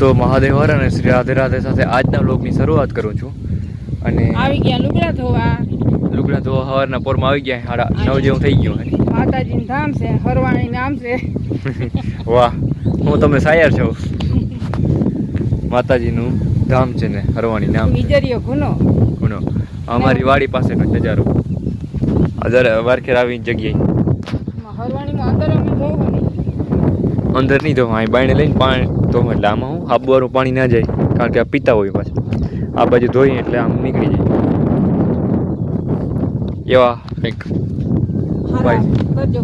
તો મહાદેવ હર અને શ્રી રાધે રાધે સાથે આજના વ્લોગની શરૂઆત કરું છું. અને આવી ગયા લુગડા ધોવા સવારના પોરમાં આવી ગયા 9:30 જેવું થઈ ગયું. માતાજીનું ધામ છે, હરવાણી નામ છે. વાહ, હું તમે શાયર છો. માતાજીનું ધામ છે ને હરવાણી નામ છે. વિજરીયો ગુનો અમારી વાડી પાસેનો નજારો. અદર વારખેર આવી જગ્યાએ હરવાણીમાં અંદર અમે ધોવું નહીં. અંદર નહીં ધોવા, અહીં બાયણે લઈને પાણી ધોવું એટલે આમાં હું હાબવાનું પાણી ના જાય, કારણ કે આ પીતા હોય પાછું. આ બાજુ ધોઈએ એટલે આમ નીકળી જાય એવા કંઈક કરજો.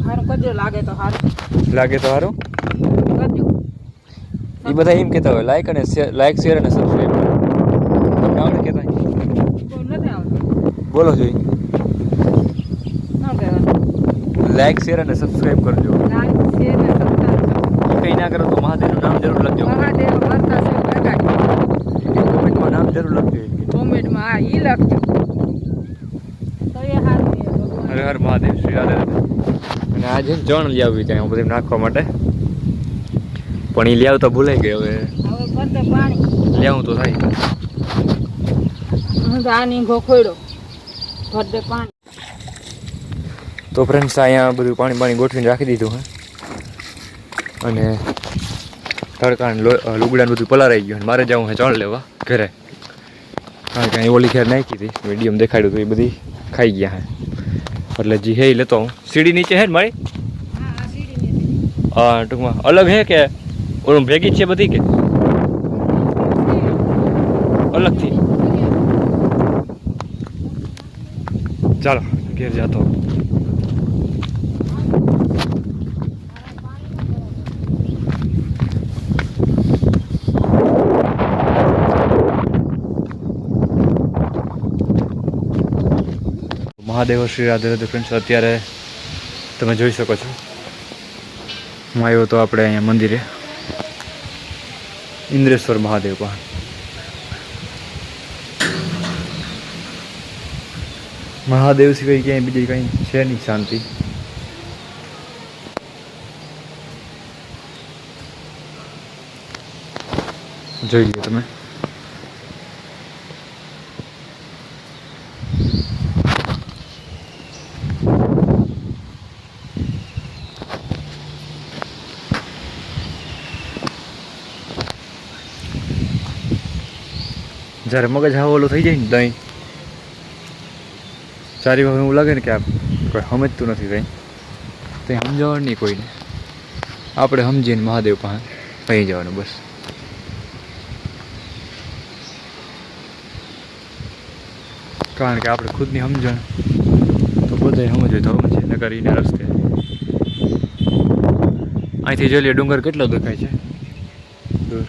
સારું કરજો, લાગે તો સારું કરજો. એ બધા એમ કહેતા હોય લાઈક શેર અને સબસ્ક્રાઈબ. તમને આવડે કહેતા? નથી આવડતું. બોલો જોઈએ. શું કહેવાનું? લાઈક શેર અને સબસ્ક્રાઈબ કરજો. લાઈક શેર અને સબસ્ક્રાઈબ. કંઈ ના કરો તો મહાદેવનું નામ જરૂર લખજો. મહાદેવ વર્તા છે લગાડજો. કોમેન્ટમાં નામ જરૂર લખજો. કોમેન્ટમાં હા ઈ લખજો. તો એ હારું છે. હર હર મહાદેવ, શ્રી રાધે રાધે. અને આજે ચણ લઈ આવ્યું ત્યાં બધું નાખવા માટે, પણ એ લઈ તો ભૂલાઈ ગઈ. હવે ભરતે પાણી લેવું તો થાય. હું તો આની ગોખોડ્યો ભરતે પાણી. તો ફ્રેન્ડ્સ અહીંયા બધું પાણી ગોઠવીને રાખી દીધું હે. અને તડકાને લુગડાને બધું પલારાઈ ગયું. મારે જવું હે ચણ લેવા ઘરે, કારણ કે અહીં ઓલી ખેર નાખી હતી, મીડિયમ દેખાડ્યું હતું, એ બધી ખાઈ ગયા હે. એટલે જી હે લેતો હું. સીડી નીચે હે ને મારી? હા, ટૂંકમાં અલગ હે કે ઓલું ભેગી જ છે બધી કે અલગથી? ચાલો ઘેર જાતો. મહાદેવ શ્રી રાધે રાધે. ફ્રેન્ડ્સ, અત્યારે તમે જોઈ શકો છો હું આવ્યો તો આપણે અહીંયા મંદિરે ઇન્દ્રેશ્વર મહાદેવ પાસે. મહાદેવ સિવાય ક્યાંય બીજી કંઈ છે નહીં શાંતિ. જોઈ લો તમે. જ્યારે મગજ હાવ ઓલું થઈ જાય ને દહીં ચારી વાર એવું લાગે ને કે આ કોઈ સમજતું નથી કંઈ, કંઈ સમજાવવાનું નહીં કોઈને. આપણે સમજીને મહાદેવ પાસે કહી જવાનું બસ. કારણ કે આપણે ખુદની સમજણ તો બધાય સમજે તો સમજે, ન કરીને રસ્તે. અહીંથી જોઈ લે ડુંગર કેટલો દેખાય છે દૂર.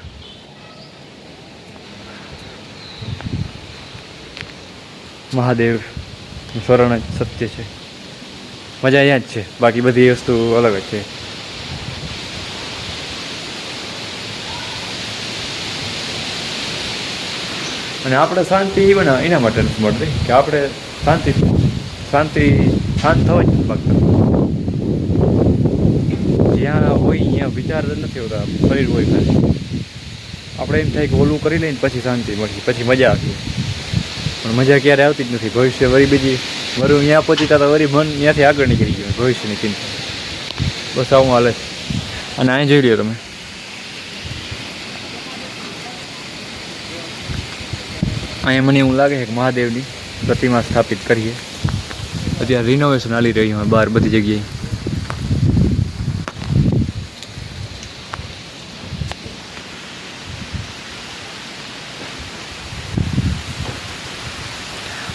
મહાદેવ શરણ જ સત્ય છે. મજા અહીંયા જ છે, બાકી બધી વસ્તુ અલગ જ છે. અને આપણે શાંતિ એના માટે નથી મળતી કે આપણે શાંત થવા જ માગતા. જ્યાં હોય ત્યાં વિચાર નથી હોતા, શરીર હોય ખાલી. આપણે એમ થાય કે ઓલું કરી લઈને પછી શાંતિ મળી, પછી મજા આવતી. પણ મજા ક્યારે આવતી જ નથી. ભવિષ્ય વળી બીજી વરું ત્યાં પહોંચીતા તો વળી મન ત્યાંથી આગળ નીકળી ગયું ભવિષ્યની ચિંતા. બસ આવું હાલે છે. અને અહીં જોઈ લ્યો તમે, અહીંયા મને એવું લાગે છે કે મહાદેવની પ્રતિમા સ્થાપિત કરીએ. અત્યારે રિનોવેશન ચાલી રહ્યું હોય બહાર બધી જગ્યાએ.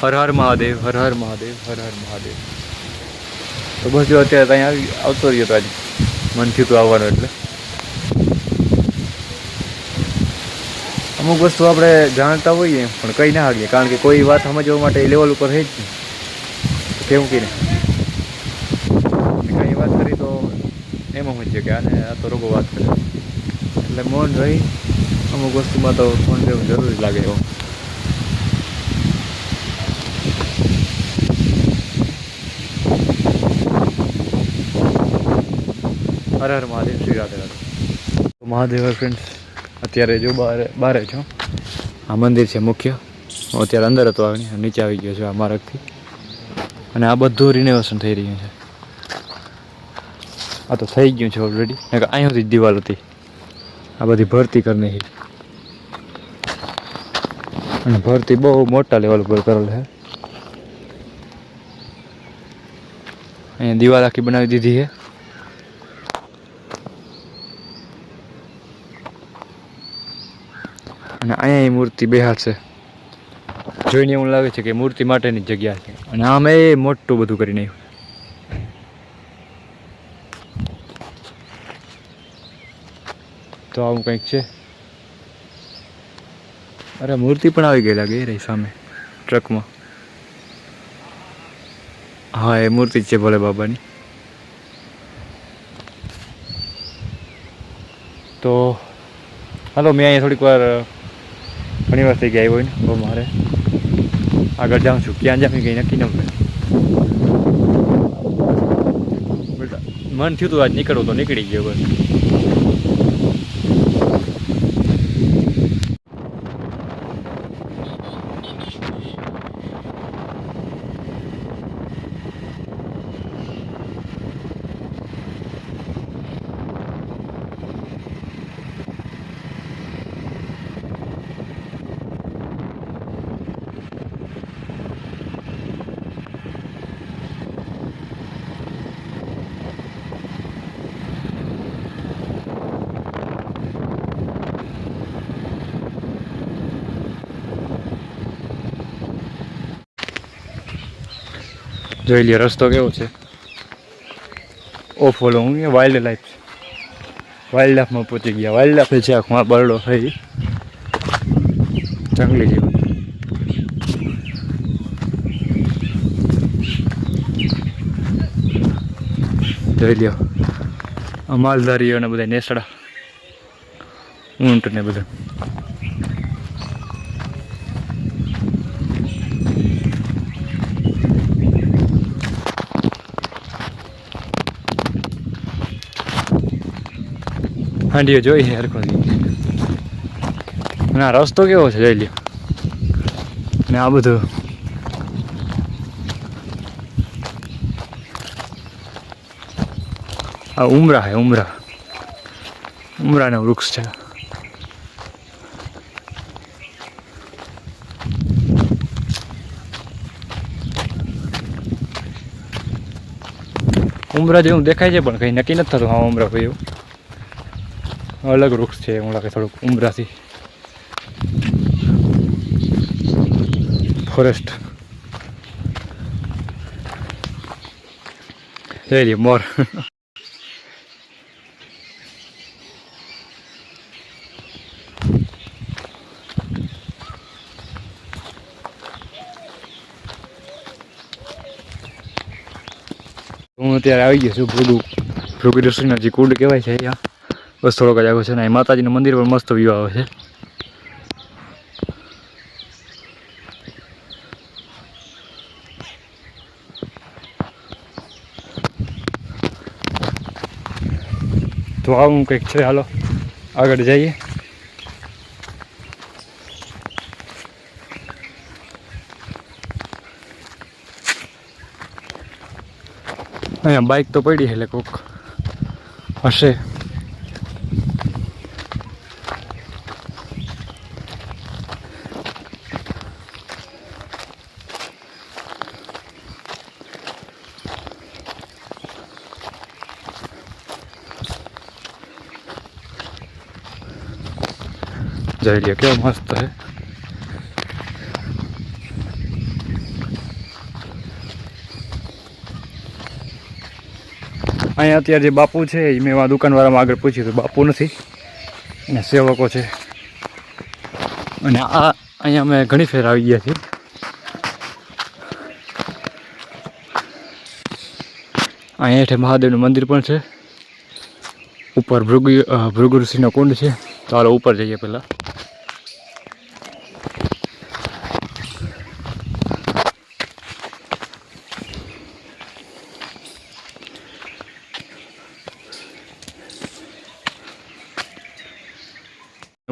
હર હર મહાદેવ, હર હર મહાદેવ, હર હર મહાદેવ. તો બસ જો અત્યારે ત્યાં આવતો રહ્યો તો આજે મન થયું હતું આવવાનું. એટલે અમુક વસ્તુ આપણે જાણતા હોઈએ પણ કંઈ ના શકીએ, કારણ કે કોઈ વાત સમજવા માટે લેવલ ઉપર છે જ નહીં. કેવું કે કંઈ વાત કરી તો એમાં સમજીએ કે આને આ તો રોગો વાત કરે. એટલે મૌન રહી અમુક વસ્તુમાં તો ફોન દેવું જરૂરી લાગે એવો. હર હર મહાદેવ, શ્રી રાધે રાધે. મહાદેવ ફ્રેન્ડ્સ અત્યારે જો બહાર છો. આ મંદિર છે મુખ્ય. હું અત્યારે અંદર હતો, આવીને નીચે આવી ગયો છું આ માર્ગથી. અને આ બધું રિનોવેશન થઈ રહ્યું છે. આ તો થઈ ગયું છે ઓલરેડી. અહીંયાથી જ દિવાલ હતી, આ બધી ભરતી કરી છે. અને ભરતી બહુ મોટા લેવલ પર કરેલ છે. અહીંયા દિવાલ આખી બનાવી દીધી છે. અને અહીંયા એ મૂર્તિ બેહાડશે. જોઈને એવું લાગે છે કે મૂર્તિ માટેની જગ્યા છે. અને આમ એ મોટું બધું કરી નાખ્યું. તો આવું કંઈક છે. અરે મૂર્તિ પણ આવી ગઈ લાગે એ રહી સામે ટ્રકમાં. હા એ મૂર્તિ જ છે ભોલે બાબાની. તો હાલો, મેં અહીંયા થોડીક વાર ઘણી વાર થઈ ગયા હોય ને, તો મારે આગળ જાઉં છું. ક્યાં જાઉં કંઈ નક્કી ન પડે. મન થયું હતું આજ નીકળવું, તો નીકળી ગયો બસ. જોઈ લ્યો રસ્તો કેવો છે. ઓ ફોલો હું વાઇલ્ડ લાઈફમાં પહોંચી ગયા. વાઇલ્ડ લાઈફ છે આખું. આ બરડો થઈ જંગલી જીવન. જોઈ લ્યો આ માલધારીઓ ને બધા નેસડા, ઊંટ ને બધા. હાંડીઓ જોઈ છે હરખો. અને આ રસ્તો કેવો છે જોઈ લ્યો. ને આ બધું આ ઉમરા છે. ઉમરાના વૃક્ષ છે. ઉમરા જેવું દેખાય છે પણ કંઈ નક્કી નથી થતું. હા ઉમરા કોઈ એવું અલગ વૃક્ષ છે એવું લાગે થોડુંક ઉમરાથી. ફોરેસ્ટ જઈ લ્યો મોર. હું અત્યારે આવી ગયો છું ભૃગુ ઋષિનો જે કુંડ કહેવાય છે અહીંયા. બસ થોડોક જ આગળ છે ને માતાજીનું મંદિર પણ મસ્ત વ્યૂ આવે છે. તો આવું કંઈક છે. હાલો આગળ જઈએ. અહીંયા બાઇક તો પડી એટલે કોક હશે. જોઈ લ્યો કેવો મસ્ત છે. અહીંયા અત્યારે જે બાપુ છે એ મેં દુકાનવાળામાં આગળ પૂછ્યું તો બાપુ નથી અને સેવકો છે. અને આ અહીંયા અમે ઘણી ફેર આવી ગયા છીએ. અહીંયા હેઠે મહાદેવનું મંદિર પણ છે. ઉપર ભૃગુ ઋષિનો કુંડ છે. તો હાલો ઉપર જઈએ પહેલાં.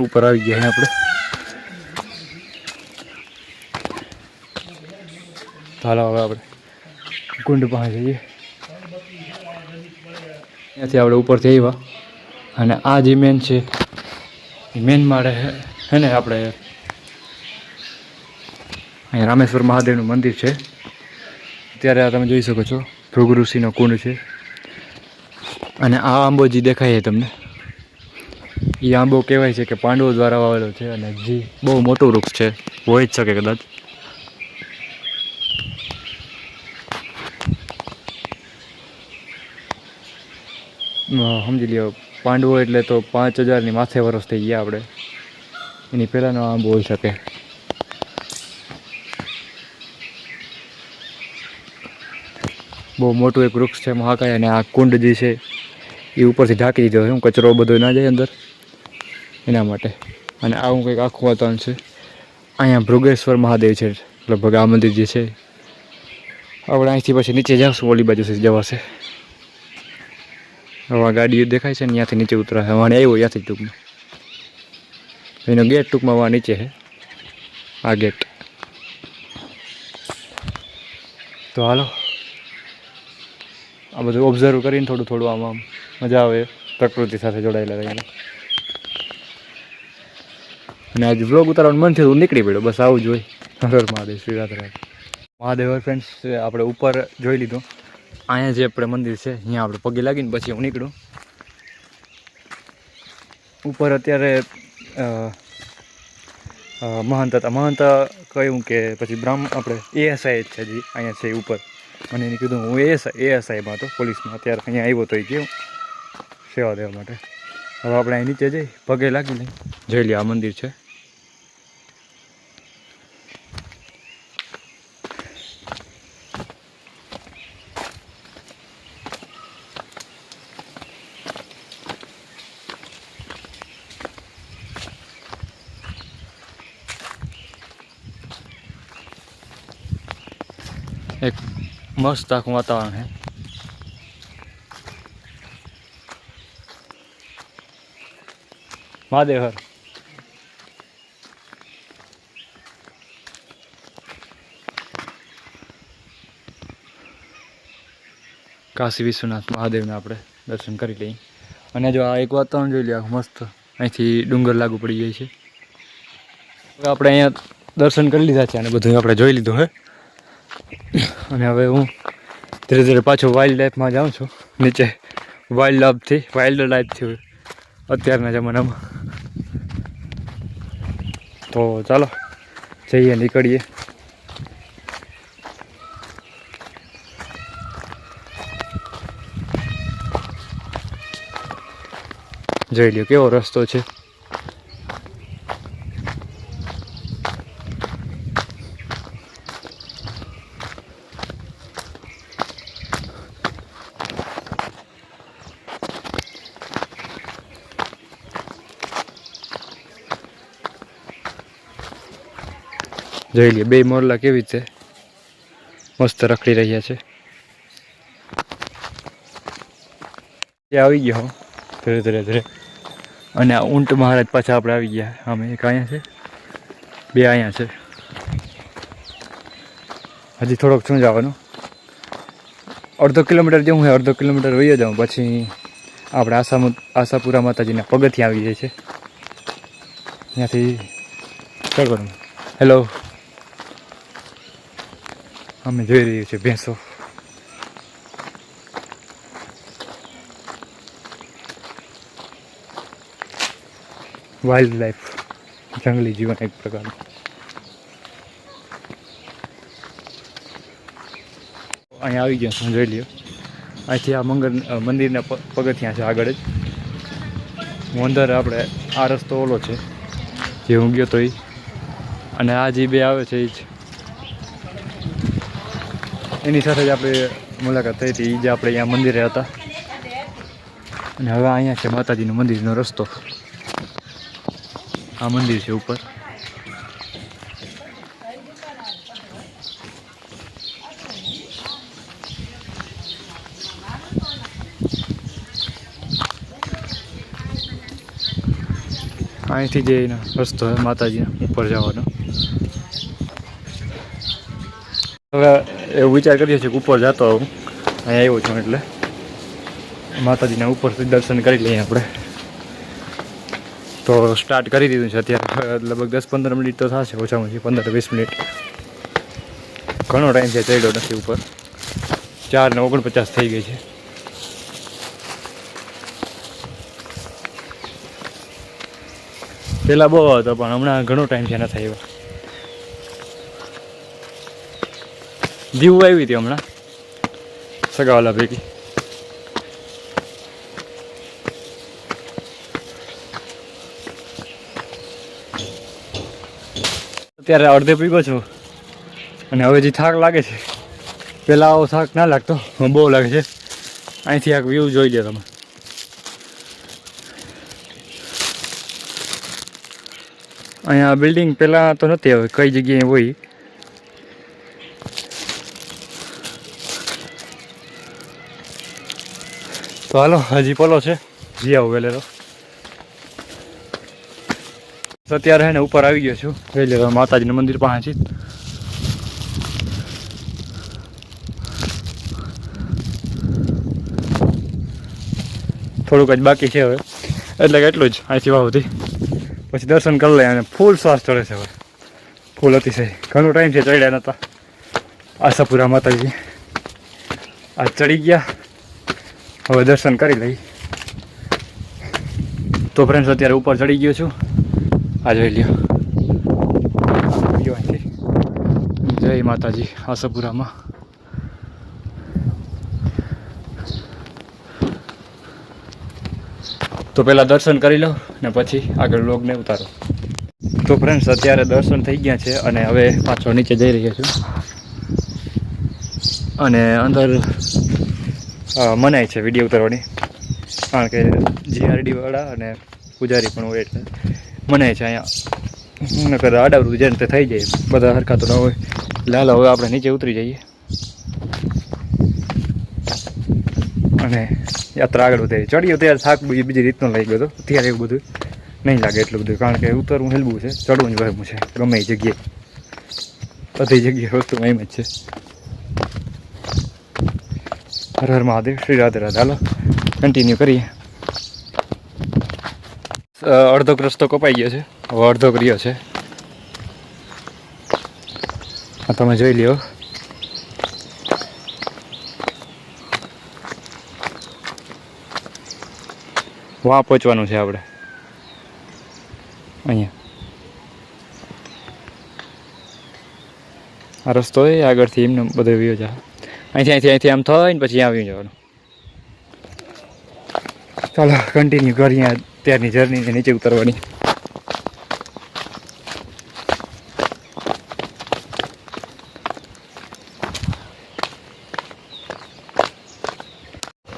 ઉપર આવી ગયા આપણે. ચાલો હવે આપણે કુંડ પાસે જઈએ. ત્યાંથી આપણે ઉપરથી આવ્યા અને આ જે મેન છે એ મેન માળે હે ને આપણે અહીંયા રામેશ્વર મહાદેવનું મંદિર છે. અત્યારે આ તમે જોઈ શકો છો ભૃગુ ઋષિનો કુંડ છે. અને આ આંબો જે દેખાય છે તમને એ આંબો કહેવાય છે કે પાંડવો દ્વારા વાવેલો છે અને જે બહુ મોટું વૃક્ષ છે, હોઈ જ શકે કદાચ. સમજી લ્યો પાંડવો એટલે તો 5000ની માથે વર્ષ થઈ ગયા આપણે. એની પહેલાંનો આંબો હોઈ શકે. બહુ મોટું એક વૃક્ષ છે મહાકાય. અને આ કુંડ જે છે એ ઉપરથી ઢાંકી દીધો છે, કચરો બધો ના જાય અંદર એના માટે. અને આવું કંઈક આખું વાતાવરણ છે. અહીંયા ભૃગેશ્વર મહાદેવ છે લગભગ આ મંદિર જે છે. આપણે અહીંથી પછી નીચે જાવશું, ઓલી બાજુ સુધી જવાશે. હવે આ ગાડી દેખાય છે ને ત્યાંથી નીચે ઉતરાશે. વાણે આવ્યો ત્યાંથી ટૂંકમાં એનો ગેટ ટૂંકમાં વા નીચે છે આ ગેટ. તો હાલો આ બધું ઓબ્ઝર્વ કરીને થોડું થોડું આમ મજા આવે પ્રકૃતિ સાથે જોડાયેલા રહીને. અને આજે વ્લોગ ઉતારવાનું મન થયું નીકળી પડ્યો, બસ આવું જ હોય. હર મહાદેવ, શ્રી રાધે રાધે. મહાદેવ ફ્રેન્ડ્સ આપણે ઉપર જોઈ લીધું. અહીંયા જે આપણે મંદિર છે અહીંયા આપણે પગે લાગીને પછી હું નીકળું ઉપર. અત્યારે મહંત હતા. મહંત કહ્યું કે પછી આપણે એએસઆઈ જ છે જે અહીંયા છે ઉપર. મને એને કીધું હું એએસઆઈમાં હતો પોલીસમાં, અત્યારે અહીંયા આવ્યો તો એ કેવું સેવા દેવા માટે. હવે આપણે અહીં નીચે જઈ પગે લાગીને જોઈ લઈએ. આ મંદિર છે. એક મસ્ત આખું વાતાવરણ છે. મહાદેવ હર. કાશી વિશ્વનાથ મહાદેવને આપણે દર્શન કરી લઈએ. અને જો આ એક વાતાવરણ જોઈ લઈએ મસ્ત, અહીંથી ડુંગર લાગુ પડી જાય છે. હવે આપણે અહીંયા દર્શન કરી લીધા છે અને બધું આપણે જોઈ લીધું હે. અને હવે હું ધીરે ધીરે પાછો વાઇલ્ડ લાઈફમાં જાઉં છું નીચે. વાઇલ્ડ લાઈફથી અત્યારના જમાનામાં. તો ચાલો જઈએ, નીકળીએ. જોઈ લ્યો કેવો રસ્તો છે. જોઈ લઈએ બે મોરલા કેવી રીતે મસ્ત રખડી રહ્યા છે. આવી ગયો હું ધીરે ધીરે ધીરે. અને આ ઊંટ મહારાજ પાછા આપણે આવી ગયા. અમે એક અહીંયા છે, બે અહીંયા છે. હજી થોડોક શું જવાનું, અડધો કિલોમીટર જેવું હોય. અડધો કિલોમીટર વહી જાઉં પછી આપણે આશાપુરા માતાજીના પગથિયાં આવી જાય છે. ત્યાંથી કરવાનું. હેલો, અમે જોઈ રહ્યા છીએ ભેંસો. વાઇલ્ડ લાઈફ, જંગલી જીવન એક પ્રકારનું. અહીંયા આવી ગયા હું, જોઈ લ્યો. અહીંથી આ મંદિરના પગથિયાં છે આગળ જ. હું અંદર આપણે આ રસ્તો ઓલો છે જે હું ગયો તો એ. અને આ જે બે આવે છે એ જ એની સાથે જ આપણે મુલાકાત થઈ હતી. એ જ આપણે અહીંયા મંદિરે હતા. અને હવે અહીંયા છે માતાજીનું મંદિરનો રસ્તો. આ મંદિર છે ઉપર. અહીંથી જે એનો રસ્તો છે માતાજીનો ઉપર જવાનો. હવે એવું વિચાર કરીએ છીએ કે ઉપર જતો હું અહીંયા આવ્યો છું એટલે માતાજીના ઉપરથી દર્શન કરી લઈએ આપણે. તો સ્ટાર્ટ કરી દીધું છે અત્યારે લગભગ 10-15 મિનિટ તો થશે, ઓછામાં ઓછી 15-20 મિનિટ. ઘણો ટાઈમ છે, ચડ્યો નથી ઉપર. 4:49 થઈ ગઈ છે. પહેલાં બહુ હતો પણ હમણાં ઘણો ટાઈમ છે નથી આવ્યો. જીવું આવી હતી હમણાં સગાવાલા ભેગી. અત્યારે અડધે પીગો છું અને હવે જે થાક લાગે છે, પહેલાં આવો થાક ના લાગતો, બહુ લાગે છે. અહીંથી આ વ્યૂ જોઈ લો તમે. અહીંયા બિલ્ડિંગ પહેલાં તો નથી, હવે કઈ જગ્યાએ હોય. તો હાલો હજી પલો છે, જી આવું વહેલે. તો અત્યારે હે ને ઉપર આવી ગયો છું વહેલે માતાજીનું મંદિર પાસે. થોડુંક જ બાકી છે હવે, એટલે કે એટલું જ અહીંથી વાવથી પછી દર્શન કરી લે. અને ફૂલ શ્વાસ ચડે છે હવે, ફૂલ અતિશય. ઘણો ટાઈમ છે ચડ્યા નહોતા. આશાપુરા માતાજી આ ચડી ગયા, હવે દર્શન કરી લઈ. તો ફ્રેન્ડ્સ અત્યારે ઉપર ચડી ગયો છું, આ જોઈ લ્યો. જય માતાજી આશાપુરામાં. તો પહેલાં દર્શન કરી લો ને પછી આગળ વ્લોગને ઉતારો. તો ફ્રેન્ડ્સ અત્યારે દર્શન થઈ ગયા છે અને હવે પાછો નીચે જઈ રહ્યા છું. અને અંદર મનાય છે વિડીયો ઉતારવાની, કારણ કે GRD વાળા અને પૂજારી પણ હોય એટલે મનાય છે અહીંયા. નકર આડાવડું જેને તે થઈ જાય, બધા હરખા તો ન હોય. લાલો હવે આપણે નીચે ઉતરી જઈએ અને યાત્રા આગળ વધે. ચડ્યો ત્યારે થાક બીજી રીતનો લઈ ગયો હતો. અત્યારે એવું બધું નહીં લાગે એટલું બધું, કારણ કે ઉતરવું હેલવું છે, ચડવું જ વહેમું છે ગમે એ જગ્યાએ. બધી જગ્યાએ વસ્તુમાં એમ જ છે. હર હર મહાદેવ, શ્રી રાધે રાધે. હાલો કન્ટિન્યુ કરીએ. અડધો રસ્તો કપાઈ ગયો છે, હવે અડધો કર્યો છે. આ તમે જોઈ લ્યો. વાં પહોંચવાનું છે આપણે. અહીંયા આ રસ્તો હોય આગળથી એમને બધો વ્યૂ જાય. અહીંથી આમ થઈને પછી આવી જવાનું. ચાલો કન્ટિન્યુ કરીએ અત્યારની જર્ની નીચે ઉતરવાની.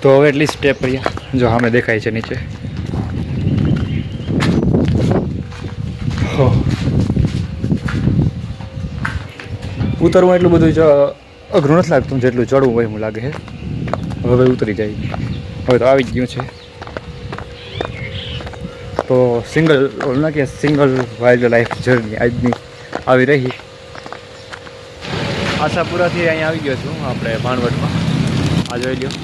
તો હવે એટલી સ્ટેપ રહ્યા, જો સામે દેખાય છે નીચે. ઉતરવું એટલું બધું અઘરું નથી લાગતું જેટલું ચડવું હોય એવું લાગે છે. હવે ઉતરી જાય. હવે તો આવી જ ગયું છે. તો સિંગલ વાઇલ્ડ લાઈફ જર્ની આજની આવી રહી. આશાપુરાથી અહીંયા આવી ગયો છું આપણે ભાણવડમાં. આ જોઈ લ્યો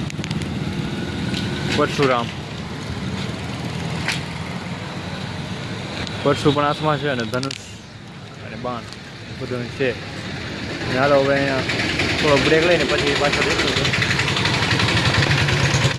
પરશુરામ. પરશુ પણ હાથમાં છે અને ધનુષ અને બાણ બધું છે. હાલો હવે અહીંયા થોડો બ્રેક લઈને પછી પાછળ દેખું છું.